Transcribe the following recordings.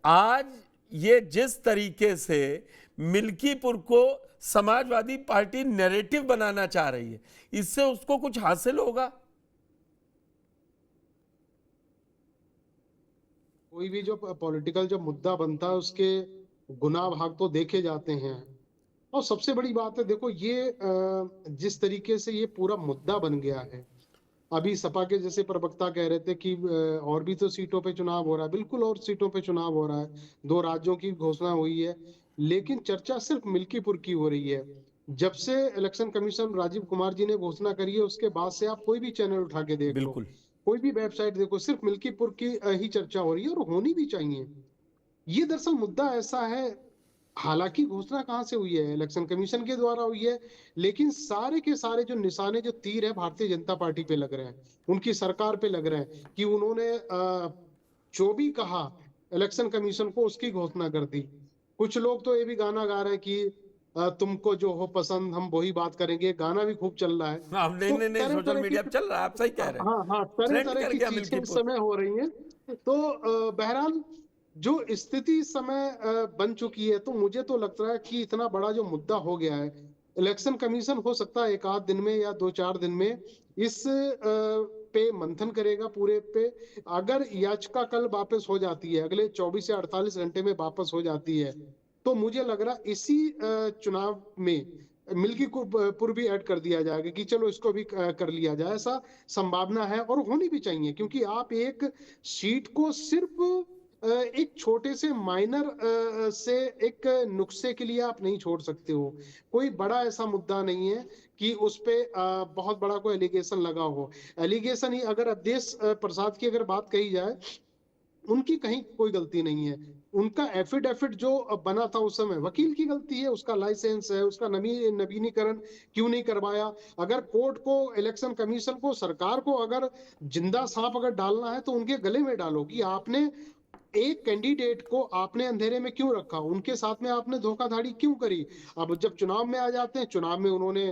आज ये जिस तरीके से मिल्कीपुर को समाजवादी पार्टी नैरेटिव बनाना चाह रही है, इससे उसको कुछ हासिल होगा? कोई भी जो पॉलिटिकल जो मुद्दा बनता है उसके गुनाह भाग तो देखे जाते हैं। और सबसे बड़ी बात है, देखो ये जिस तरीके से ये पूरा मुद्दा बन गया है, अभी सपा के जैसे प्रवक्ता कह रहे थे कि और भी तो सीटों पे चुनाव हो रहा है। बिल्कुल, और सीटों पे चुनाव हो रहा है, 2 राज्यों की घोषणा हुई है, लेकिन चर्चा सिर्फ मिल्कीपुर की हो रही है। जब से इलेक्शन कमीशन राजीव कुमार जी ने घोषणा करी है, उसके बाद से आप कोई भी चैनल उठा के देख लो, बिल्कुल। कोई भी वेबसाइट देखो, सिर्फ मिल्कीपुर की ही चर्चा हो रही है, और होनी भी चाहिए। ये दरअसल मुद्दा ऐसा है, हालांकि घोषणा कहां से हुई है, इलेक्शन कमीशन के द्वारा हुई है, लेकिन सारे के सारे जो निशाने, जो तीर है, भारतीय जनता पार्टी पे लग रहे हैं, उनकी सरकार पे लग रहे हैं कि उन्होंने जो भी कहा इलेक्शन कमीशन को, उसकी घोषणा कर दी। कुछ लोग तो ये भी गाना गा रहे हैं कि तुमको जो हो पसंद हम वही बात करेंगे, गाना भी खूब चल रहा है। हाँ, नहीं तो नहीं नहीं, तरह सोशल तरह की, मीडिया पे चल रहा है, आप सही कह रहे हैं। हाँ हाँ, तरह ट्रेंड तरह कर की गया चीजें इस मिल्कीपुर। समय हो रही हैं। तो बहरहाल जो स्थिति इस समय बन चुकी है, तो मुझे तो लगता है कि इतना बड़ा जो मुद्दा हो गया है, इलेक्शन कमीशन हो सकता है 1 आध दिन में या 2-4 दिन में इस पे मंथन करेगा पूरे पे। अगर याचिका कल वापस हो जाती है, अगले 24 से 48 घंटे में वापस हो जाती है, तो मुझे लग रहा है इसी चुनाव में मिल्कीपुर भी ऐड कर दिया जाएगा कि चलो इसको भी कर लिया जाए। ऐसा संभावना है, और होनी भी चाहिए, क्योंकि आप एक सीट को सिर्फ एक छोटे से माइनर से एक नुक्से के लिए आप नहीं छोड़ सकते हो। कोई बड़ा ऐसा मुद्दा नहीं है कि उस पे बहुत बड़ा कोई एलिगेशन लगा हो। एलिगेशन ही, अगर अवधेश प्रसाद की अगर बात कही जाए, उनकी कहीं कोई गलती नहीं है। उनका एफिडेविट जो बना था उस समय, वकील की गलती है, उसका लाइसेंस है, उसका नवीनीकरण क्यों नहीं करवाया। अगर कोर्ट को, इलेक्शन कमीशन को, सरकार को अगर जिंदा सांप अगर डालना है, तो उनके गले में डालो कि आपने एक कैंडिडेट को आपने अंधेरे में क्यों रखा, उनके साथ में आपने धोखाधड़ी क्यों करी। अब जब चुनाव में आ जाते हैं, चुनाव में उन्होंने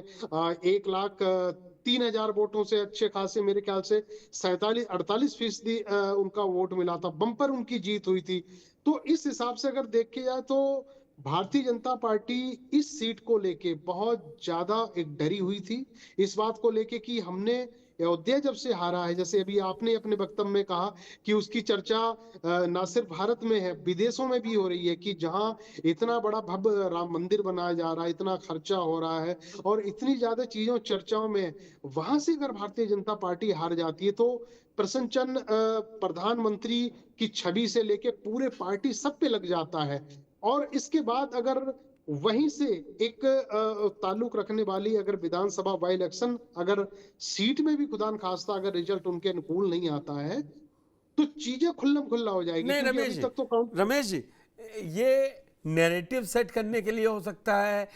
1,03,000 वोटों से, अच्छे खासे मेरे ख्याल से 47-48% उनका वोट मिला था, बम्पर उनकी जीत हुई थी। तो इस हिसाब से अगर देखे जाए, तो भारतीय जनता पार्टी इस सीट को लेके बहुत ज्यादा एक डरी हुई थी, इस बात को लेके कि हमने अयोध्या जब से हारा है, जैसे अभी आपने अपने वक्तव्य में कहा कि उसकी चर्चा ना सिर्फ भारत में है, विदेशों में भी हो रही है, कि जहां इतना बड़ा भव्य राम मंदिर बनाया जा रहा है, इतना खर्चा हो रहा है, और इतनी ज्यादा चीजों चर्चाओं में, वहां से अगर भारतीय जनता पार्टी हार जाती है, तो प्रसन्न चंद्र प्रधानमंत्री की छवि से लेके पूरे पार्टी सब पे लग जाता है। और इसके बाद अगर वहीं से एक ताल्लुक रखने वाली अगर विधानसभा बाई इलेक्शन, अगर सीट में भी खुदा न खास्ता अगर रिजल्ट उनके अनुकूल नहीं आता है, तो चीजें खुल्लम खुल्ला हो जाएगी, नहीं क्योंकि रमेश अभी जी, तक तो काउंट। रमेश जी, ये नैरेटिव सेट करने के लिए हो सकता है,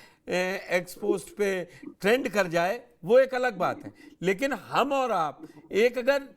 एक्स पोस्ट पे ट्रेंड कर जाए, वो एक अलग बात है। लेकिन हम और आप एक अगर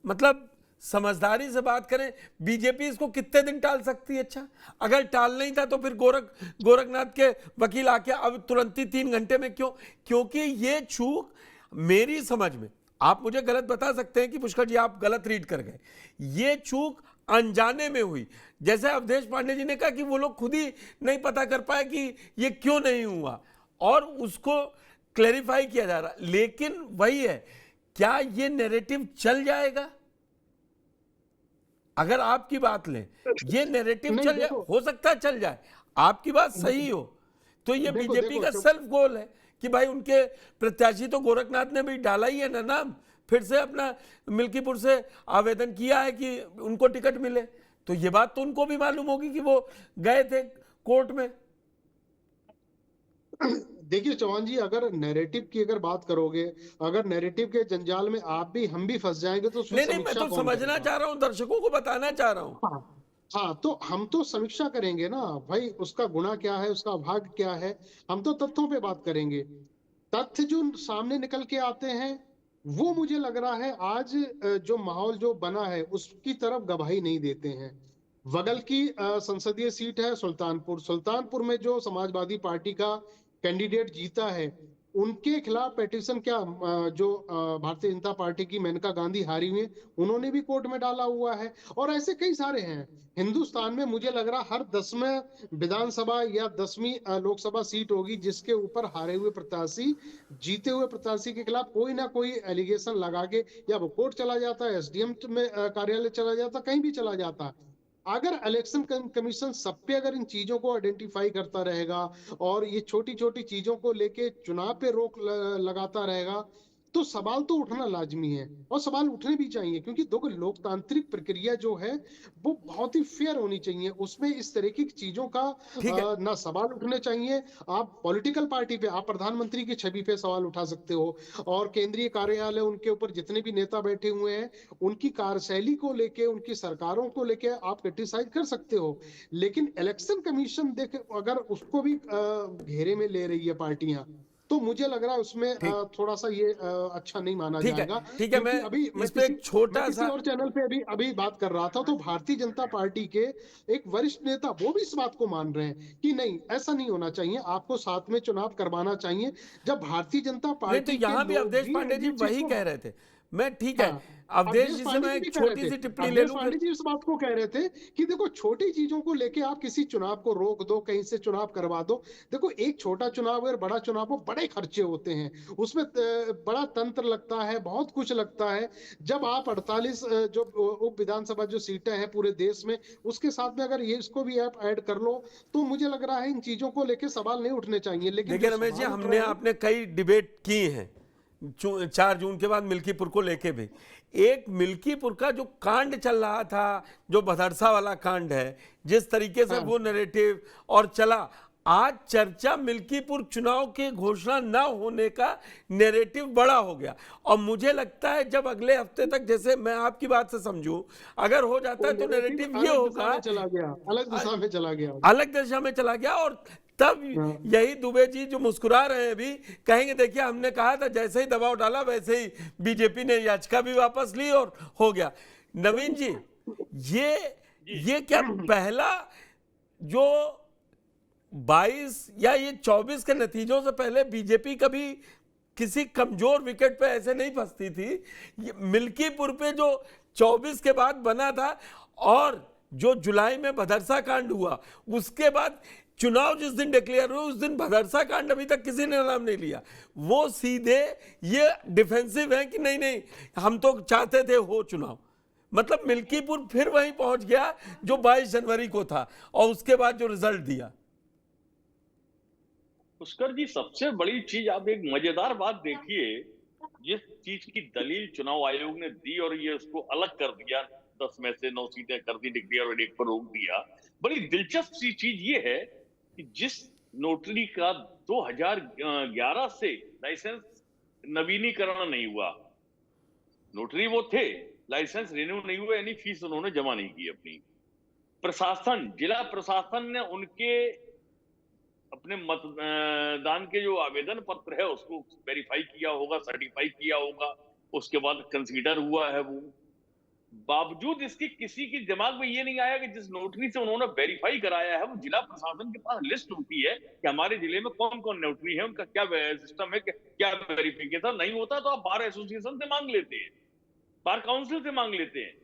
मतलब समझदारी से बात करें, बीजेपी इसको कितने दिन टाल सकती है? अच्छा, अगर टाल नहीं था तो फिर गोरखनाथ के वकील आके अब तुरंत ही 3 घंटे में क्यों? क्योंकि ये चूक मेरी समझ में, आप मुझे गलत बता सकते हैं कि पुष्कर जी आप गलत रीड कर गए, ये चूक अनजाने में हुई। जैसे अवधेश पांडे जी ने कहा कि वो लोग खुद ही नहीं पता कर पाए कि ये क्यों नहीं हुआ, और उसको क्लेरिफाई किया जा रहा। लेकिन वही है, क्या ये नैरेटिव चल जाएगा? अगर आपकी बात लें, ये नैरेटिव नहीं, चल जाए, देखो हो सकता है चल जाए, आपकी बात सही हो, तो ये देखो बीजेपी देखो का सेल्फ गोल है कि भाई उनके प्रत्याशी तो गोरखनाथ ने भी डाला ही है ना नाम, फिर से अपना मिल्कीपुर से आवेदन किया है कि उनको टिकट मिले। तो ये बात तो उनको भी मालूम होगी कि वो गए थे कोर्ट में। देखिए चौहान जी, अगर नैरेटिव की अगर बात करोगे, अगर नैरेटिव के जंजाल में आप भी हम भी फंस जाएंगे, तो उसमें नहीं नहीं, मैं समीक्षा तो कौन समझना करेगा। चाह रहा हूं, दर्शकों को बताना चाह रहा हूं। हाँ हाँ, तो हम तो समीक्षा करेंगे ना भाई, उसका गुना क्या है, उसका भाग क्या है। हम तो तथ्यों पे बात करेंगे। तथ्य जो सामने निकल के आते हैं, वो मुझे लग रहा है आज जो माहौल जो बना है, उसकी तरफ गवाही नहीं देते हैं। बगल की संसदीय सीट है सुल्तानपुर, सुल्तानपुर में जो समाजवादी पार्टी का कैंडिडेट जीता है, उनके खिलाफ पिटीशन क्या जो भारतीय जनता पार्टी की मेनका गांधी हारी हुई हैं, उन्होंने भी कोर्ट में डाला हुआ है। और ऐसे कई सारे हैं हिंदुस्तान में। मुझे लग रहा हर 10वें विधानसभा या 10वीं लोकसभा सीट होगी जिसके ऊपर हारे हुए प्रत्याशी जीते हुए प्रत्याशी के खिलाफ कोई ना कोई एलिगेशन लगा के या वो कोर्ट चला जाता है, एसडीएम में कार्यालय चला जाता, कहीं भी चला जाता। अगर इलेक्शन कमीशन सब पे अगर इन चीजों को आइडेंटिफाई करता रहेगा और ये छोटी छोटी चीजों को लेके चुनाव पे रोक लगाता रहेगा, तो सवाल तो उठना लाजमी है और सवाल उठने भी चाहिए। क्योंकि देखो, लोकतांत्रिक प्रक्रिया जो है वो बहुत ही फेयर होनी चाहिए, उसमें इस तरह की चीजों का ठीक है। ना सवाल उठने चाहिए। आप पॉलिटिकल पार्टी पे, आप प्रधानमंत्री की छवि पे सवाल उठा सकते हो और केंद्रीय कार्यालय उनके ऊपर जितने भी नेता बैठे हुए हैं उनकी कार्यशैली को लेके, उनकी सरकारों को लेके आप क्रिटिसाइज कर सकते हो। लेकिन इलेक्शन कमीशन देख अगर उसको भी घेरे में ले रही है पार्टियां, तो मुझे लग रहा है उसमें ठीक थोड़ा सा ये अच्छा नहीं माना ठीक है। जाएगा। ठीक है, मैं क्योंकि अभी इस पे एक मैं छोटा किसी सा, और चैनल पे अभी अभी बात कर रहा था, तो भारतीय जनता पार्टी के एक वरिष्ठ नेता वो भी इस बात को मान रहे हैं कि नहीं, ऐसा नहीं होना चाहिए, आपको साथ में चुनाव करवाना चाहिए। जब भारतीय जनता नहीं तो पार्टी के यहां भी लोग अवधेश भी पांडे जी ये चीज वही को, कह रहे थे। मैं ठीक है, हाँ, अवधेश अवधेश जी से पांडे मैं जी भी एक कह रहे छोटी थे, सी टिप्पणी ले अवधेश लूं फिर। पांडे जी इस बात को कह रहे थे कि देखो, छोटी चीजों को लेके आप किसी चुनाव को रोक दो, कहीं से चुनाव करवा दो। देखो, एक छोटा चुनाव और बड़ा चुनाव हो, बड़े खर्चे होते हैं उसमें, बड़ा तंत्र लगता है, बहुत कुछ लगता है। जब आप 48 जो उप विधानसभा जो सीटें हैं पूरे देश में, उसके साथ में अगर ये इसको भी आप ऐड कर लो, तो मुझे लग रहा है इन चीजों को लेके सवाल नहीं उठने चाहिए। लेकिन देखिए जो रमेश जी, सवाल उठ हमने रहे हैं, आपने कई डिबेट की हैं 4 जून के बाद मिल्कीपुर को लेके भी। एक मिल्कीपुर का जो कांड चल रहा था, जो भदरसा वाला कांड है, जिस तरीके से हाँ, वो नैरेटिव और चला, आज चर्चा मिल्कीपुर चुनाव की घोषणा न होने का नैरेटिव बड़ा हो गया। और मुझे लगता है जब अगले हफ्ते तक, जैसे मैं आपकी बात से समझूं, अगर हो जाता वो है तो नेगेटिव नैरेटिव ये अलग दिशा होगा, में चला गया, अलग दिशा में चला गया। अलग दिशा में चला गया। और तब हाँ, यही दुबे जी जो मुस्कुरा रहे हैं अभी, कहेंगे देखिए हमने कहा था, जैसे ही दबाव डाला वैसे ही बीजेपी ने याचिका भी वापस ली और हो गया। नवीन जी, ये ये क्या पहला जो 22 या ये 24 के नतीजों से पहले बीजेपी कभी किसी कमजोर विकेट पे ऐसे नहीं फंसती थी? ये मिल्कीपुर पे जो 24 के बाद बना था, और जो जुलाई में भदरसा कांड हुआ, उसके बाद चुनाव जिस दिन डिक्लेयर हुए उस दिन भदरसा कांड अभी तक किसी ने नाम नहीं लिया। वो सीधे ये डिफेंसिव है कि नहीं नहीं, हम तो चाहते थे हो चुनाव। मतलब मिल्कीपुर फिर वहीं पहुंच गया जो 22 जनवरी को था, और उसके बाद जो रिजल्ट दिया। पुष्कर जी, सबसे बड़ी चीज आप एक मजेदार बात देखिए, जिस चीज की दलील चुनाव आयोग ने दी और ये उसको अलग कर दिया, 10 में से 9 सीटें कर दी डिक्लेयर और 1 पर रोक दिया। बड़ी दिलचस्प सी चीज ये है कि जिस नोटरी का 2011 से लाइसेंस नवीनीकरण नहीं हुआ, नोटरी वो थे, लाइसेंस रिन्यू नहीं हुआ, यानी फीस उन्होंने जमा नहीं की अपनी। प्रशासन, जिला प्रशासन ने उनके अपने मतदान के जो आवेदन पत्र है उसको वेरीफाई किया होगा, सर्टिफाई किया होगा, उसके बाद कंसीडर हुआ है वो। बावजूद इसके किसी के दिमाग में ये नहीं आया कि जिस नोटरी से उन्होंने वेरीफाई कराया है, वो जिला प्रशासन के पास लिस्ट होती है कि हमारे जिले में कौन कौन नोटरी है, उनका क्या सिस्टम है, क्या वेरिफिकेशन। नहीं होता तो आप बार एसोसिएशन से मांग लेते हैं, बार काउंसिल से मांग लेते हैं,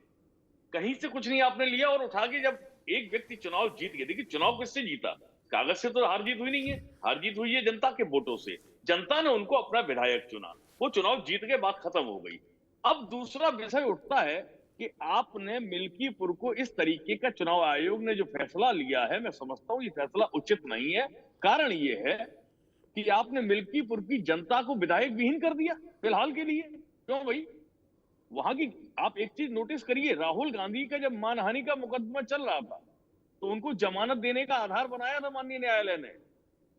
कहीं से कुछ नहीं आपने लिया और उठा के जब एक व्यक्ति चुनाव जीत गया। देखिए, चुनाव किससे जीता? कागज से तो हार जीत हुई नहीं है, हार जीत हुई है जनता के वोटों से। जनता ने उनको अपना विधायक चुना, वो चुनाव जीत के बाद खत्म हो गई। अब दूसरा विषय उठता है कि आपने मिल्कीपुर को इस तरीके का, चुनाव आयोग ने जो फैसला लिया है, मैं समझता हूं ये फैसला उचित नहीं है। कारण ये है कि आपने मिल्कीपुर की जनता को विधायक विहीन कर दिया फिलहाल के लिए। क्यों भाई? वहां की आप एक चीज नोटिस करिए, राहुल गांधी का जब मानहानि का मुकदमा चल रहा था तो उनको जमानत देने का आधार बनाया था माननीय न्यायालय ने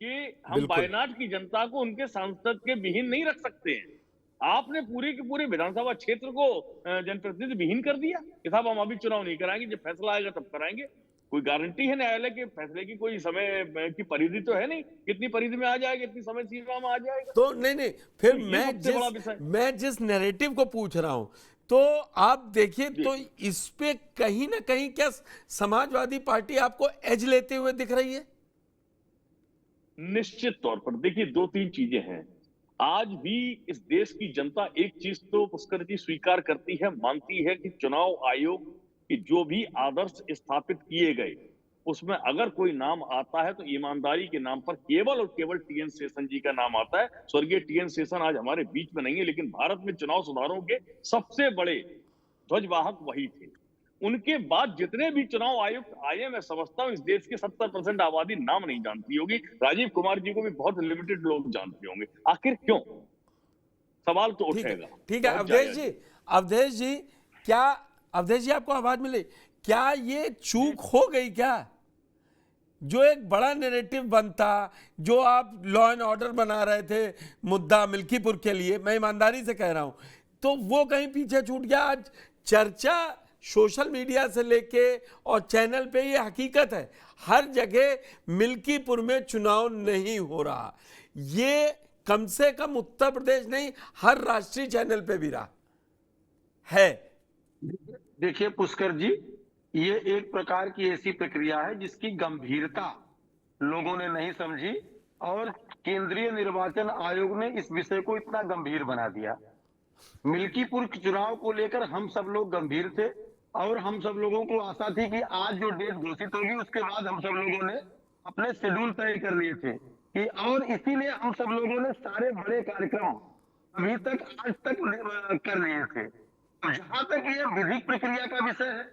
कि हम वायनाड की जनता को उनके सांसद के विहीन नहीं रख सकते हैं। आपने पूरे के पूरे विधानसभा क्षेत्र को जनप्रतिनिधि विहीन कर दिया कि साहब हम अभी चुनाव नहीं कराएंगे, जब फैसला आएगा तब कराएंगे। कोई गारंटी है न्यायालय के फैसले की? कोई समय की परिधि तो है नहीं, कितनी परिधि में आ जाएगा, कितनी समय सीमा में आ जाएगा। तो नहीं, फिर तो मैं जिस नैरेटिव को पूछ रहा हूं, तो आप देखिए, तो इस पे कहीं ना कहीं क्या समाजवादी पार्टी आपको एज लेते हुए दिख रही है? निश्चित तौर पर देखिए, 2-3 चीजें हैं। आज भी इस देश की जनता एक चीज तो पुष्कर जी स्वीकार करती है, मानती है कि चुनाव आयोग की जो भी आदर्श स्थापित किए गए, उसमें अगर कोई नाम आता है तो ईमानदारी के नाम पर केवल और केवल टीएन शेषन जी का नाम आता है। स्वर्गीय टीएन शेषन आज हमारे बीच में नहीं है, लेकिन भारत में चुनाव सुधारों के सबसे बड़े ध्वजवाहक वही थे। उनके बाद जितने भी चुनाव आयुक्त आए, मैं समझता हूं इस देश के 70% आबादी नाम नहीं जानती होगी। राजीव कुमार जी को भी बहुत लिमिटेड लोग जानते होंगे। आखिर क्यों? सवाल तो ठीक है, उठेगा। ठीक है। बहुत अवधेश जायज जी, है। अवधेश जी, क्या अवधेश जी आपको आवाज मिली? क्या ये चूक हो गई क्या? जो एक बड़ा नैरेटिव बनता, जो आप लॉ एंड ऑर्डर बना रहे थे मुद्दा मिल्कीपुर के लिए, मैं ईमानदारी से कह रहा हूं, तो वो कहीं पीछे छूट गया। आज चर्चा सोशल मीडिया से लेके और चैनल पे ये हकीकत है, हर जगह मिल्कीपुर में चुनाव नहीं हो रहा। ये कम से कम उत्तर प्रदेश नहीं, हर राष्ट्रीय चैनल पे भी रहा है। देखिए पुष्कर जी, ये एक प्रकार की ऐसी प्रक्रिया है जिसकी गंभीरता लोगों ने नहीं समझी और केंद्रीय निर्वाचन आयोग ने इस विषय को इतना गंभीर बना दिया। मिल्कीपुर चुनाव को लेकर हम सब लोग गंभीर थे और हम सब लोगों को आशा थी कि आज जो डेट घोषित होगी उसके बाद हम सब लोगों ने अपने शेड्यूल तय कर लिए थे कि, और इसीलिए हम सब लोगों ने सारे बड़े कार्यक्रम अभी तक आज तक कर लिए थे। जहां तक ये विधिक प्रक्रिया का विषय है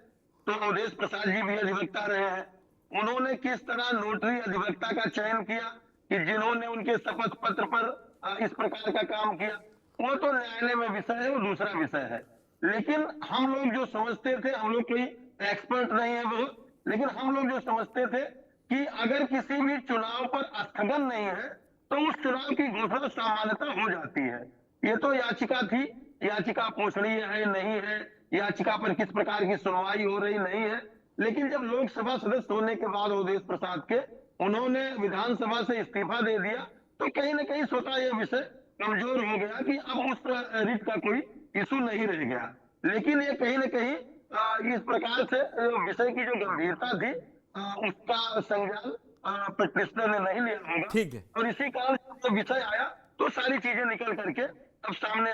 तो अवधेश प्रसाद जी भी अधिवक्ता रहे हैं। उन्होंने किस तरह नोटरी अधिवक्ता का चयन किया कि जिन्होंने उनके शपथ पत्र पर इस प्रकार का काम किया, वो तो न्यायालय में विषय है, वो दूसरा विषय है। लेकिन हम लोग जो समझते थे, हम लोग कोई एक्सपर्ट नहीं है बहुत, लेकिन हम लोग जो समझते थे कि अगर किसी भी चुनाव पर स्थगन नहीं है तो उस चुनाव की घोषणा सामान्यतः हो जाती है। ये तो याचिका थी, याचिका पोषणीय है नहीं है, याचिका पर किस प्रकार की सुनवाई हो रही नहीं है। लेकिन जब लोकसभा सदस्य होने के बाद अवधेश प्रसाद के उन्होंने विधानसभा से इस्तीफा दे दिया तो कहीं ना कहीं स्वतः यह विषय कमजोर हो गया कि अब उस रीत का कोई इशू नहीं रह गया। लेकिन ये कहीं ना कहीं इस प्रकार से विषय की जो गंभीरता थी उसका संज्ञान प्रैक्टिशनर ने नहीं लिया होगा। ठीक है। और इसी कारण जब विषय आया तो सारी चीजें निकल करके अब सामने